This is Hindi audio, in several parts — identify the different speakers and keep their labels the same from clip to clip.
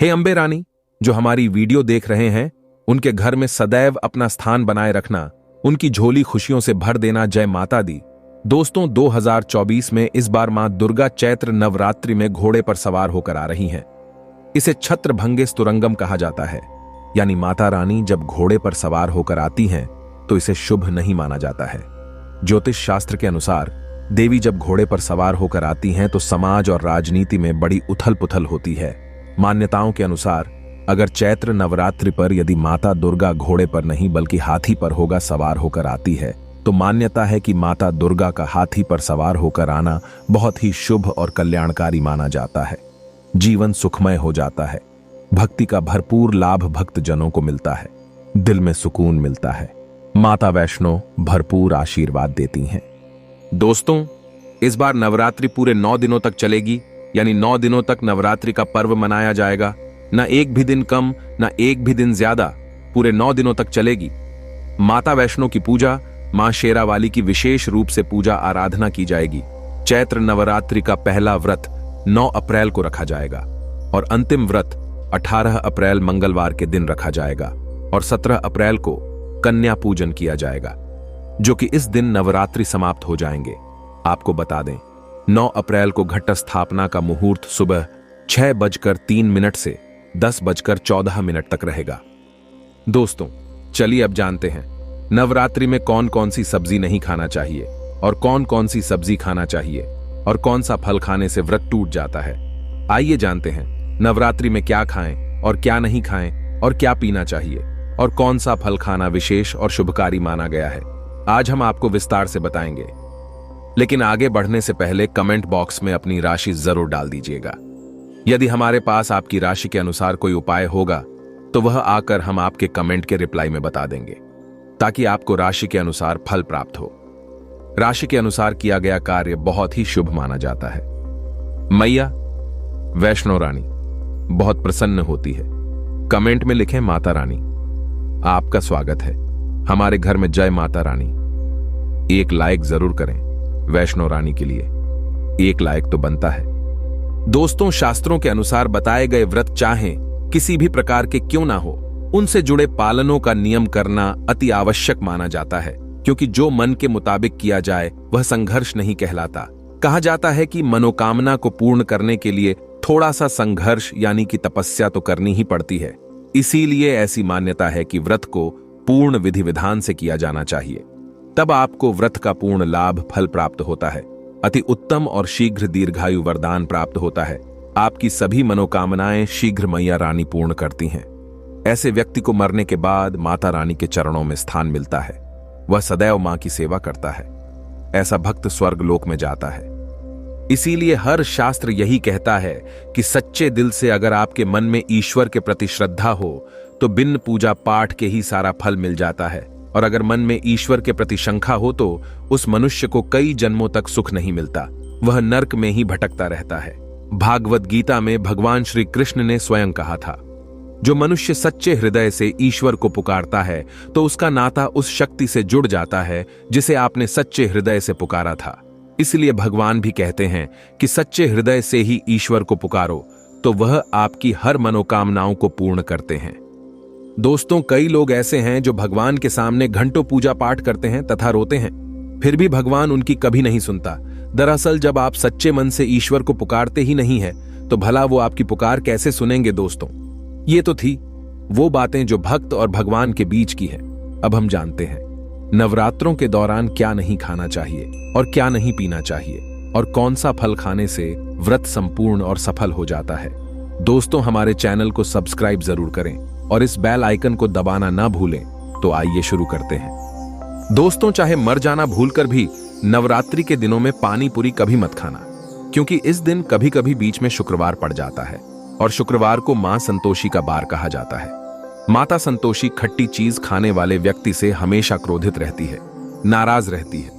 Speaker 1: हे अम्बे रानी, जो हमारी वीडियो देख रहे हैं, उनके घर में सदैव अपना स्थान बनाए रखना, उनकी झोली खुशियों से भर देना। जय माता दी। दोस्तों, 2024 में इस बार मां दुर्गा चैत्र नवरात्रि में घोड़े पर सवार होकर आ रही हैं। इसे छत्रभंगे स्तुरंगम कहा जाता है, यानी माता रानी जब घोड़े पर सवार होकर आती हैं तो इसे शुभ नहीं माना जाता है। ज्योतिष शास्त्र के अनुसार देवी जब घोड़े पर सवार होकर आती हैं तो समाज और राजनीति में बड़ी उथल पुथल होती है। मान्यताओं के अनुसार अगर चैत्र नवरात्रि पर यदि माता दुर्गा घोड़े पर नहीं बल्कि हाथी पर होगा सवार होकर आती है तो मान्यता है कि माता दुर्गा का हाथी पर सवार होकर आना बहुत ही शुभ और कल्याणकारी माना जाता है। जीवन सुखमय हो जाता है, भक्ति का भरपूर लाभ भक्त जनों को मिलता है, दिल में सुकून मिलता है। माता वैष्णो भरपूर आशीर्वाद देती हैं। दोस्तों, इस बार नवरात्रि पूरे 9 दिनों तक चलेगी, यानी 9 दिनों तक नवरात्रि का पर्व मनाया जाएगा। न एक भी दिन कम, न एक भी दिन ज्यादा, पूरे 9 दिनों तक चलेगी। माता वैष्णो की पूजा, मां शेरावाली की विशेष रूप से पूजा आराधना की जाएगी। चैत्र नवरात्रि का पहला व्रत 9 अप्रैल को रखा जाएगा और अंतिम व्रत 18 अप्रैल मंगलवार के दिन रखा जाएगा और 17 अप्रैल को कन्या पूजन किया जाएगा, जो कि इस दिन नवरात्रि समाप्त हो जाएंगे। आपको बता दें, 9 अप्रैल को घट स्थापना का मुहूर्त सुबह 6:03 से 10:14 तक रहेगा। दोस्तों, चलिए अब जानते हैं नवरात्रि में कौन कौन सी सब्जी नहीं खाना चाहिए और कौन कौन सी सब्जी खाना चाहिए और कौन सा फल खाने से व्रत टूट जाता है। आइए जानते हैं नवरात्रि में क्या खाएं और क्या नहीं खाएं और क्या पीना चाहिए और कौन सा फल खाना विशेष और शुभकारी माना गया है। आज हम आपको विस्तार से बताएंगे, लेकिन आगे बढ़ने से पहले कमेंट बॉक्स में अपनी राशि जरूर डाल दीजिएगा। यदि हमारे पास आपकी राशि के अनुसार कोई उपाय होगा तो वह आकर हम आपके कमेंट के रिप्लाई में बता देंगे, ताकि आपको राशि के अनुसार फल प्राप्त हो। राशि के अनुसार किया गया कार्य बहुत ही शुभ माना जाता है। मैया वैष्णो रानी बहुत प्रसन्न होती है। कमेंट में लिखें माता रानी। आपका स्वागत है हमारे घर में। जय माता रानी। एक लाइक जरूर करें वैष्णो रानी के लिए, एक लाइक तो बनता है। दोस्तों, शास्त्रों के अनुसार बताए गए व्रत चाहे किसी भी प्रकार के क्यों ना हो, उनसे जुड़े पालनों का नियम करना अति आवश्यक माना जाता है, क्योंकि जो मन के मुताबिक किया जाए वह संघर्ष नहीं कहलाता। कहा जाता है कि मनोकामना को पूर्ण करने के लिए थोड़ा सा संघर्ष यानी कि तपस्या तो करनी ही पड़ती है। इसीलिए ऐसी मान्यता है कि व्रत को पूर्ण विधि विधान से किया जाना चाहिए, तब आपको व्रत का पूर्ण लाभ फल प्राप्त होता है। अति उत्तम और शीघ्र दीर्घायु वरदान प्राप्त होता है। आपकी सभी मनोकामनाएं शीघ्र मैया रानी पूर्ण करती हैं। ऐसे व्यक्ति को मरने के बाद माता रानी के चरणों में स्थान मिलता है। वह सदैव मां की सेवा करता है। ऐसा भक्त स्वर्ग लोक में जाता है। इसीलिए हर शास्त्र यही कहता है कि सच्चे दिल से अगर आपके मन में ईश्वर के प्रति श्रद्धा हो तो बिन पूजा पाठ के ही सारा फल मिल जाता है, और अगर मन में ईश्वर के प्रति शंका हो तो उस मनुष्य को कई जन्मों तक सुख नहीं मिलता, वह नरक में ही भटकता रहता है। भागवत गीता में भगवान श्री कृष्ण ने स्वयं कहा था, जो मनुष्य सच्चे हृदय से ईश्वर को पुकारता है तो उसका नाता उस शक्ति से जुड़ जाता है जिसे आपने सच्चे हृदय से पुकारा था। इसलिए भगवान भी कहते हैं कि सच्चे हृदय से ही ईश्वर को पुकारो तो वह आपकी हर मनोकामनाओं को पूर्ण करते हैं। दोस्तों, कई लोग ऐसे हैं जो भगवान के सामने घंटों पूजा पाठ करते हैं तथा रोते हैं, फिर भी भगवान उनकी कभी नहीं सुनता। दरअसल जब आप सच्चे मन से ईश्वर को पुकारते ही नहीं है तो भला वो आपकी पुकार कैसे सुनेंगे। दोस्तों, ये तो थी वो बातें जो भक्त और भगवान के बीच की है। अब हम जानते हैं नवरात्रों के दौरान क्या नहीं खाना चाहिए और क्या नहीं पीना चाहिए और कौन सा फल खाने से व्रत संपूर्ण और सफल हो जाता है। दोस्तों, हमारे चैनल को सब्सक्राइब जरूर करें और इस बेल आइकन को दबाना ना भूलें। तो आइए शुरू करते हैं। दोस्तों, चाहे मर जाना भूलकर भी नवरात्रि के दिनों में पानी पूरी कभी मत खाना, क्योंकि इस दिन कभी कभी बीच में शुक्रवार पड़ जाता है और शुक्रवार को मां संतोषी का बार कहा जाता है। माता संतोषी खट्टी चीज खाने वाले व्यक्ति से हमेशा क्रोधित रहती है, नाराज रहती है,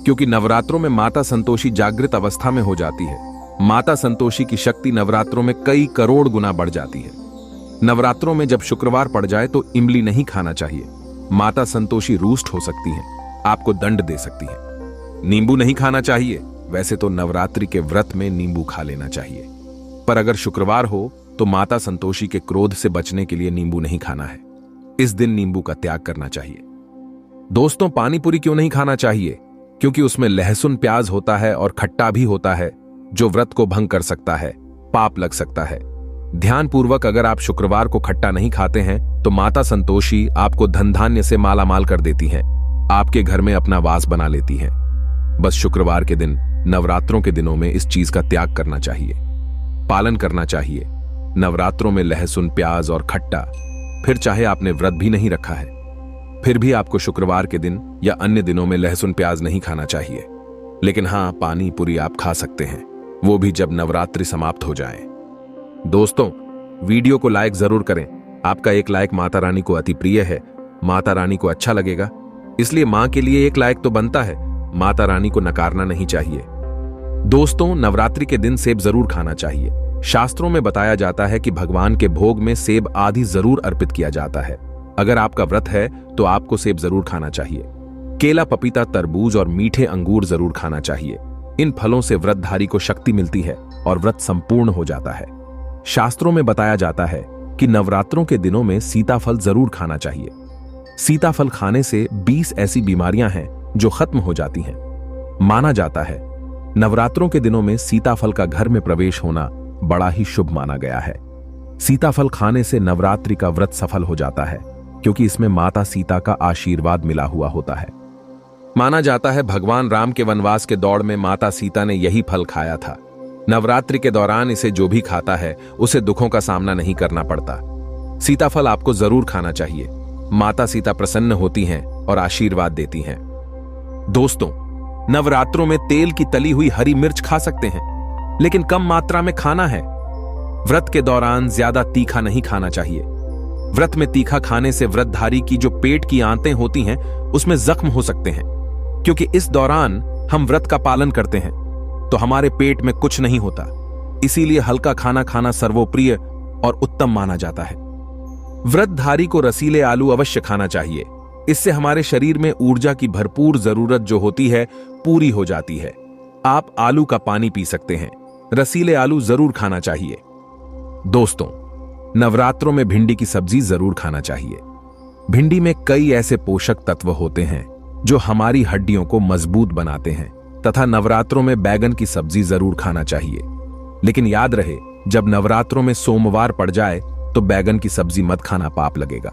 Speaker 1: क्योंकि नवरात्रों में माता संतोषी जागृत अवस्था में हो जाती है। माता संतोषी की शक्ति नवरात्रों में कई करोड़ गुना बढ़ जाती है। नवरात्रों में जब शुक्रवार पड़ जाए तो इमली नहीं खाना चाहिए। माता संतोषी रूष्ट हो सकती हैं, आपको दंड दे सकती हैं। नींबू नहीं खाना चाहिए। वैसे तो नवरात्रि के व्रत में नींबू खा लेना चाहिए, पर अगर शुक्रवार हो तो माता संतोषी के क्रोध से बचने के लिए नींबू नहीं खाना है। इस दिन नींबू का त्याग करना चाहिए। दोस्तों, पानी पूरी क्यों नहीं खाना चाहिए? क्योंकि उसमें लहसुन प्याज होता है और खट्टा भी होता है, जो व्रत को भंग कर सकता है, पाप लग सकता है। ध्यानपूर्वक अगर आप शुक्रवार को खट्टा नहीं खाते हैं तो माता संतोषी आपको धन धान्य से मालामाल कर देती हैं, आपके घर में अपना वास बना लेती हैं। बस शुक्रवार के दिन, नवरात्रों के दिनों में इस चीज का त्याग करना चाहिए, पालन करना चाहिए। नवरात्रों में लहसुन प्याज और खट्टा, फिर चाहे आपने व्रत भी नहीं रखा है, फिर भी आपको शुक्रवार के दिन या अन्य दिनों में लहसुन प्याज नहीं खाना चाहिए। लेकिन हां, पानी पूरी आप खा सकते हैं, वो भी जब नवरात्रि समाप्त हो जाए। दोस्तों, वीडियो को लाइक जरूर करें। आपका एक लाइक माता रानी को अति प्रिय है, माता रानी को अच्छा लगेगा, इसलिए मां के लिए एक लाइक तो बनता है। माता रानी को नकारना नहीं चाहिए। दोस्तों, नवरात्रि के दिन सेब जरूर खाना चाहिए। शास्त्रों में बताया जाता है कि भगवान के भोग में सेब आदि जरूर अर्पित किया जाता है। अगर आपका व्रत है तो आपको सेब जरूर खाना चाहिए। केला, पपीता, तरबूज और मीठे अंगूर जरूर खाना चाहिए। इन फलों से व्रतधारी को शक्ति मिलती है और व्रत संपूर्ण हो जाता है। शास्त्रों में बताया जाता है कि नवरात्रों के दिनों में सीताफल जरूर खाना चाहिए। सीताफल खाने से 20 ऐसी बीमारियां हैं जो खत्म हो जाती हैं। माना जाता है नवरात्रों के दिनों में सीताफल का घर में प्रवेश होना बड़ा ही शुभ माना गया है। सीताफल खाने से नवरात्रि का व्रत सफल हो जाता है, क्योंकि इसमें माता सीता का आशीर्वाद मिला हुआ होता है। माना जाता है भगवान राम के वनवास के दौड़ में माता सीता ने यही फल खाया था। नवरात्रि के दौरान इसे जो भी खाता है उसे दुखों का सामना नहीं करना पड़ता। सीताफल आपको जरूर खाना चाहिए। माता सीता प्रसन्न होती हैं और आशीर्वाद देती हैं। दोस्तों, नवरात्रों में तेल की तली हुई हरी मिर्च खा सकते हैं, लेकिन कम मात्रा में खाना है। व्रत के दौरान ज्यादा तीखा नहीं खाना चाहिए। व्रत में तीखा खाने से व्रतधारी की जो पेट की आंतें होती हैं उसमें जख्म हो सकते हैं, क्योंकि इस दौरान हम व्रत का पालन करते हैं तो हमारे पेट में कुछ नहीं होता। इसीलिए हल्का खाना खाना सर्वोप्रिय और उत्तम माना जाता है। व्रतधारी को रसीले आलू अवश्य खाना चाहिए। इससे हमारे शरीर में ऊर्जा की भरपूर जरूरत जो होती है पूरी हो जाती है। आप आलू का पानी पी सकते हैं। रसीले आलू जरूर खाना चाहिए। दोस्तों, नवरात्रों में भिंडी की सब्जी जरूर खाना चाहिए। भिंडी में कई ऐसे पोषक तत्व होते हैं जो हमारी हड्डियों को मजबूत बनाते हैं, तथा नवरात्रों में बैगन की सब्जी जरूर खाना चाहिए। लेकिन याद रहे, जब नवरात्रों में सोमवार पड़ जाए तो बैगन की सब्जी मत खाना, पाप लगेगा।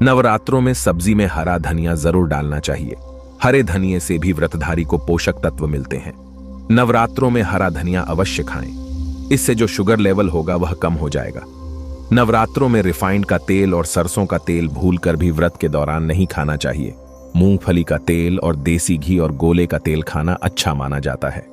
Speaker 1: नवरात्रों में सब्जी में हरा धनिया जरूर डालना चाहिए। हरे धनिये से भी व्रतधारी को पोषक तत्व मिलते हैं। नवरात्रों में हरा धनिया अवश्य खाएं। इससे जो शुगर लेवल होगा वह कम हो जाएगा। नवरात्रों में रिफाइंड का तेल और सरसों का तेल भूलकर भी व्रत के दौरान नहीं खाना चाहिए। मूंगफली का तेल और देसी घी और गोले का तेल खाना अच्छा माना जाता है।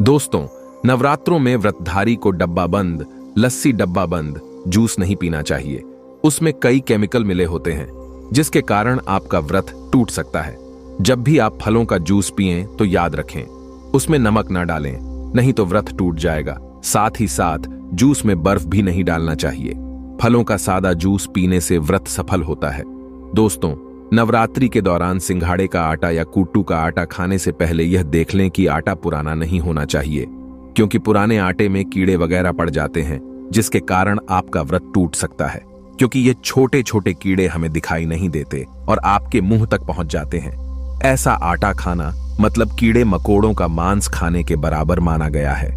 Speaker 1: दोस्तों, नवरात्रों में व्रतधारी को डब्बा बंद लस्सी, डब्बा बंद जूस नहीं पीना चाहिए। उसमें कई केमिकल मिले होते हैं, जिसके कारण आपका व्रत टूट सकता है। जब भी आप फलों का जूस पिएं तो याद रखें, उसमें नमक ना डालें, नहीं तो व्रत टूट जाएगा। साथ ही साथ जूस में बर्फ भी नहीं डालना चाहिए। फलों का सादा जूस पीने से व्रत सफल होता है। दोस्तों, नवरात्रि के दौरान सिंघाड़े का आटा या कुट्टू का आटा खाने से पहले यह देख लें कि आटा पुराना नहीं होना चाहिए, क्योंकि पुराने आटे में कीड़े वगैरह पड़ जाते हैं, जिसके कारण आपका व्रत टूट सकता है। क्योंकि ये छोटे छोटे कीड़े हमें दिखाई नहीं देते और आपके मुंह तक पहुंच जाते हैं। ऐसा आटा खाना मतलब कीड़े मकोड़ों का मांस खाने के बराबर माना गया है।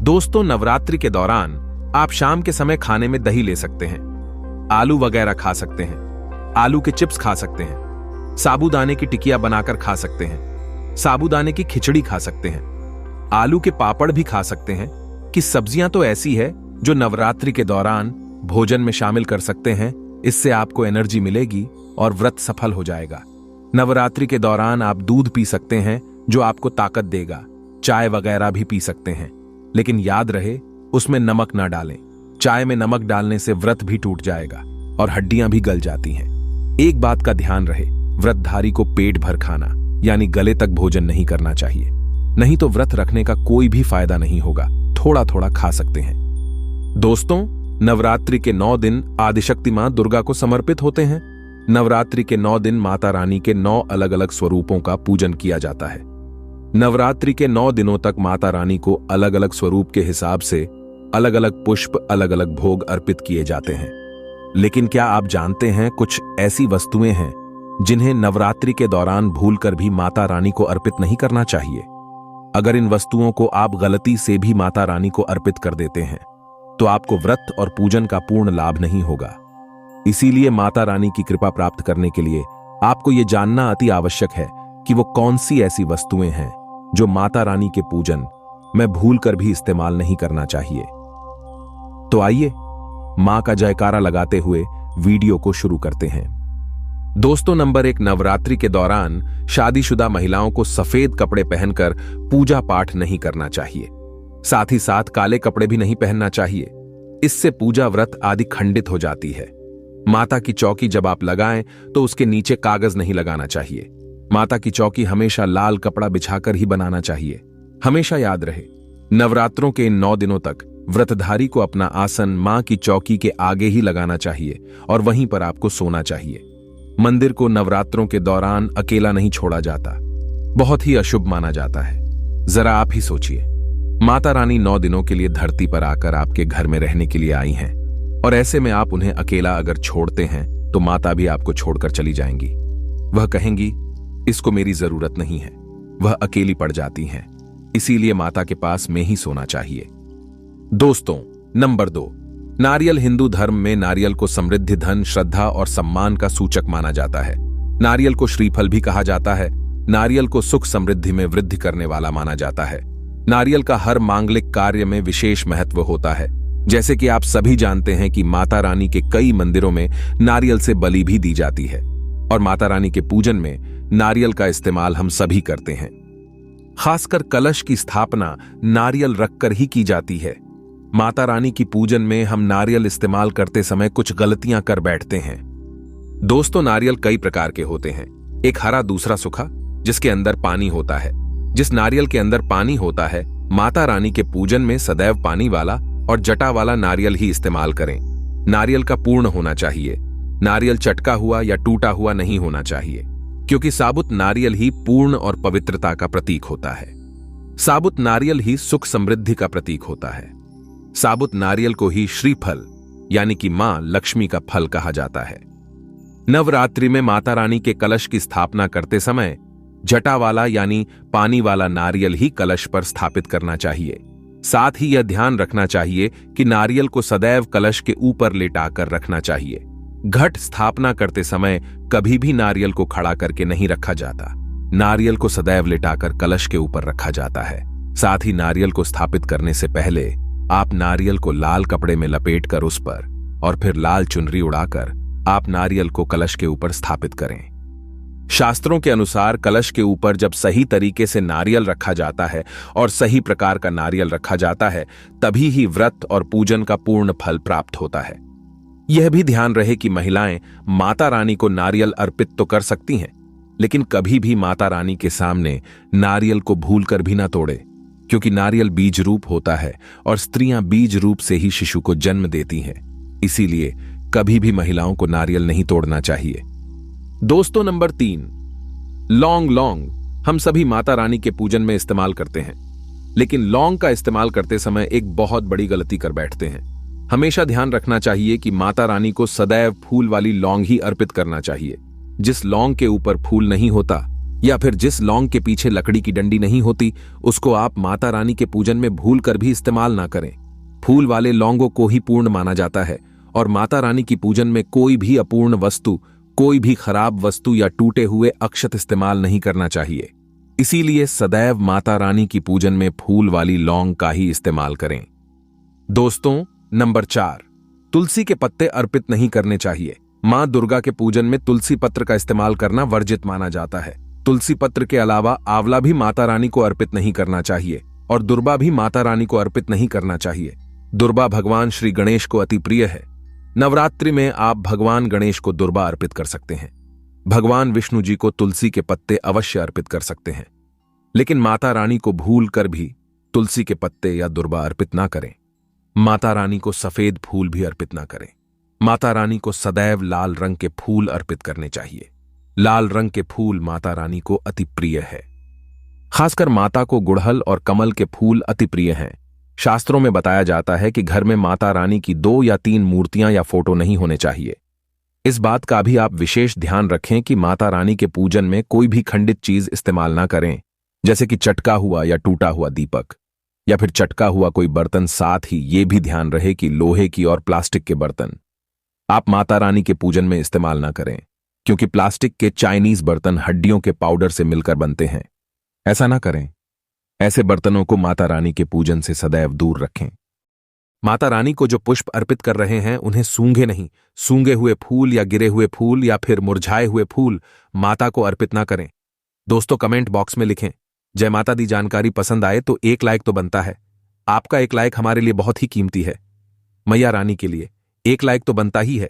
Speaker 1: दोस्तों, नवरात्रि के दौरान आप शाम के समय खाने में दही ले सकते हैं, आलू वगैरह खा सकते हैं, आलू के चिप्स खा सकते हैं, साबूदाने की टिकिया बनाकर खा सकते हैं, साबूदाने की खिचड़ी खा सकते हैं, आलू के पापड़ भी खा सकते हैं। कि सब्जियां तो ऐसी है जो नवरात्रि के दौरान भोजन में शामिल कर सकते हैं। इससे आपको एनर्जी मिलेगी और व्रत सफल हो जाएगा। नवरात्रि के दौरान आप दूध पी सकते हैं जो आपको ताकत देगा। चाय वगैरह भी पी सकते हैं, लेकिन याद रहे उसमें नमक ना डालें। चाय में नमक डालने से व्रत भी टूट जाएगा और हड्डियां भी गल जाती हैं। एक बात का ध्यान रहे, व्रतधारी को पेट भर खाना यानी गले तक भोजन नहीं करना चाहिए, नहीं तो व्रत रखने का कोई भी फायदा नहीं होगा। थोड़ा थोड़ा खा सकते हैं। दोस्तों, नवरात्रि के 9 दिन आदिशक्ति मां दुर्गा को समर्पित होते हैं। नवरात्रि के 9 दिन माता रानी के 9 अलग अलग स्वरूपों का पूजन किया जाता है। नवरात्रि के 9 दिनों तक माता रानी को अलग अलग स्वरूप के हिसाब से अलग अलग पुष्प, अलग अलग भोग अर्पित किए जाते हैं। लेकिन क्या आप जानते हैं, कुछ ऐसी वस्तुएं हैं जिन्हें नवरात्रि के दौरान भूलकर भी माता रानी को अर्पित नहीं करना चाहिए। अगर इन वस्तुओं को आप गलती से भी माता रानी को अर्पित कर देते हैं तो आपको व्रत और पूजन का पूर्ण लाभ नहीं होगा। इसीलिए माता रानी की कृपा प्राप्त करने के लिए आपको यह जानना अति आवश्यक है कि वो कौन सी ऐसी वस्तुएं हैं जो माता रानी के पूजन में भूलकर भी इस्तेमाल नहीं करना चाहिए। तो आइए मां का जयकारा लगाते हुए वीडियो को शुरू करते हैं। दोस्तों, नंबर 1, नवरात्रि के दौरान शादीशुदा महिलाओं को सफेद कपड़े पहनकर पूजा पाठ नहीं करना चाहिए। साथ ही साथ काले कपड़े भी नहीं पहनना चाहिए। इससे पूजा व्रत आदि खंडित हो जाती है। माता की चौकी जब आप लगाएं तो उसके नीचे कागज नहीं लगाना चाहिए। माता की चौकी हमेशा लाल कपड़ा बिछाकर ही बनाना चाहिए। हमेशा याद रहे, नवरात्रों के इन 9 दिनों तक व्रतधारी को अपना आसन मां की चौकी के आगे ही लगाना चाहिए और वहीं पर आपको सोना चाहिए। मंदिर को नवरात्रों के दौरान अकेला नहीं छोड़ा जाता, बहुत ही अशुभ माना जाता है। जरा आप ही सोचिए, माता रानी 9 दिनों के लिए धरती पर आकर आपके घर में रहने के लिए आई हैं और ऐसे में आप उन्हें अकेला अगर छोड़ते हैं तो माता भी आपको छोड़कर चली जाएंगी। वह कहेंगी, इसको मेरी जरूरत नहीं है। वह अकेली पड़ जाती हैं। इसीलिए माता के पास में ही सोना चाहिए। दोस्तों, नंबर 2, नारियल हिंदू धर्म में नारियल को समृद्धि, धन, श्रद्धा और सम्मान का सूचक माना जाता है। नारियल को श्रीफल भी कहा जाता है। नारियल को सुख समृद्धि में वृद्धि करने वाला माना जाता है। नारियल का हर मांगलिक कार्य में विशेष महत्व होता है। जैसे कि आप सभी जानते हैं कि माता रानी के कई मंदिरों में नारियल से बलि भी दी जाती है और माता रानी के पूजन में नारियल का इस्तेमाल हम सभी करते हैं। खासकर कलश की स्थापना नारियल रखकर ही की जाती है। माता रानी की पूजन में हम नारियल इस्तेमाल करते समय कुछ गलतियां कर बैठते हैं। दोस्तों, नारियल कई प्रकार के होते हैं। एक हरा, दूसरा सूखा, जिसके अंदर पानी होता है। जिस नारियल के अंदर पानी होता है, माता रानी के पूजन में सदैव पानी वाला और जटा वाला नारियल ही इस्तेमाल करें। नारियल का पूर्ण होना चाहिए। नारियल चटका हुआ या टूटा हुआ नहीं होना चाहिए, क्योंकि साबुत नारियल ही पूर्ण और पवित्रता का प्रतीक होता है। साबुत नारियल ही सुख समृद्धि का प्रतीक होता है। साबुत नारियल को ही श्रीफल यानी कि मां लक्ष्मी का फल कहा जाता है। नवरात्रि में माता रानी के कलश की स्थापना करते समय जटा वाला यानी पानी वाला नारियल ही कलश पर स्थापित करना चाहिए। साथ ही यह ध्यान रखना चाहिए कि नारियल को सदैव कलश के ऊपर लेटाकर रखना चाहिए। घट स्थापना करते समय कभी भी नारियल को खड़ा करके नहीं रखा जाता। नारियल को सदैव लेटाकर कलश के ऊपर रखा जाता है। साथ ही नारियल को स्थापित करने से पहले आप नारियल को लाल कपड़े में लपेटकर उस पर और फिर लाल चुनरी उड़ाकर आप नारियल को कलश के ऊपर स्थापित करें। शास्त्रों के अनुसार कलश के ऊपर जब सही तरीके से नारियल रखा जाता है और सही प्रकार का नारियल रखा जाता है, तभी ही व्रत और पूजन का पूर्ण फल प्राप्त होता है। यह भी ध्यान रहे कि महिलाएं माता रानी को नारियल अर्पित तो कर सकती हैं, लेकिन कभी भी माता रानी के सामने नारियल को भूलकर भी ना तोड़े, क्योंकि नारियल बीज रूप होता है और स्त्रियां बीज रूप से ही शिशु को जन्म देती हैं। इसीलिए कभी भी महिलाओं को नारियल नहीं तोड़ना चाहिए। दोस्तों, नंबर 3, लौंग हम सभी माता रानी के पूजन में इस्तेमाल करते हैं, लेकिन लौंग का इस्तेमाल करते समय एक बहुत बड़ी गलती कर बैठते हैं। हमेशा ध्यान रखना चाहिए कि माता रानी को सदैव फूल वाली लौंग ही अर्पित करना चाहिए। जिस लौंग के ऊपर फूल नहीं होता या फिर जिस लौंग के पीछे लकड़ी की डंडी नहीं होती, उसको आप माता रानी के पूजन में भूल कर भी इस्तेमाल ना करें। फूल वाले लौंगों को ही पूर्ण माना जाता है और माता रानी की पूजन में कोई भी अपूर्ण वस्तु, कोई भी खराब वस्तु या टूटे हुए अक्षत इस्तेमाल नहीं करना चाहिए। इसीलिए सदैव माता रानी की पूजन में फूल वाली लौंग का ही इस्तेमाल करें। दोस्तों, नंबर 4, तुलसी के पत्ते अर्पित नहीं करने चाहिए। मां दुर्गा के पूजन में तुलसी पत्र का इस्तेमाल करना वर्जित माना जाता है। तुलसी पत्र के अलावा आंवला भी माता रानी को अर्पित नहीं करना चाहिए और दुर्बा भी माता रानी को अर्पित नहीं करना चाहिए। दुर्बा भगवान श्री गणेश को अति प्रिय है। नवरात्रि में आप भगवान गणेश को दुर्बा अर्पित कर सकते हैं। भगवान विष्णु जी को तुलसी के पत्ते अवश्य अर्पित कर सकते हैं, लेकिन माता रानी को भूल कर भी तुलसी के पत्ते या दुर्बा अर्पित ना करें। माता रानी को सफेद फूल भी अर्पित ना करें। माता रानी को सदैव लाल रंग के फूल अर्पित करने चाहिए। लाल रंग के फूल माता रानी को अति प्रिय है। खासकर माता को गुड़हल और कमल के फूल अति प्रिय हैं। शास्त्रों में बताया जाता है कि घर में माता रानी की 2 या 3 मूर्तियां या फोटो नहीं होने चाहिए। इस बात का भी आप विशेष ध्यान रखें कि माता रानी के पूजन में कोई भी खंडित चीज इस्तेमाल ना करें, जैसे कि चटका हुआ या टूटा हुआ दीपक या फिर चटका हुआ कोई बर्तन। साथ ही ये भी ध्यान रहे कि लोहे की और प्लास्टिक के बर्तन आप माता रानी के पूजन में इस्तेमाल ना करें, क्योंकि प्लास्टिक के चाइनीज बर्तन हड्डियों के पाउडर से मिलकर बनते हैं। ऐसा ना करें। ऐसे बर्तनों को माता रानी के पूजन से सदैव दूर रखें। माता रानी को जो पुष्प अर्पित कर रहे हैं उन्हें सूंघे नहीं। सूंघे हुए फूल या गिरे हुए फूल या फिर मुरझाए हुए फूल माता को अर्पित ना करें। दोस्तों, कमेंट बॉक्स में लिखें, जय माता दी। जानकारी पसंद आए तो एक लाइक तो बनता है। आपका एक लाइक हमारे लिए बहुत ही कीमती है। मैया रानी के लिए एक लाइक तो बनता ही है।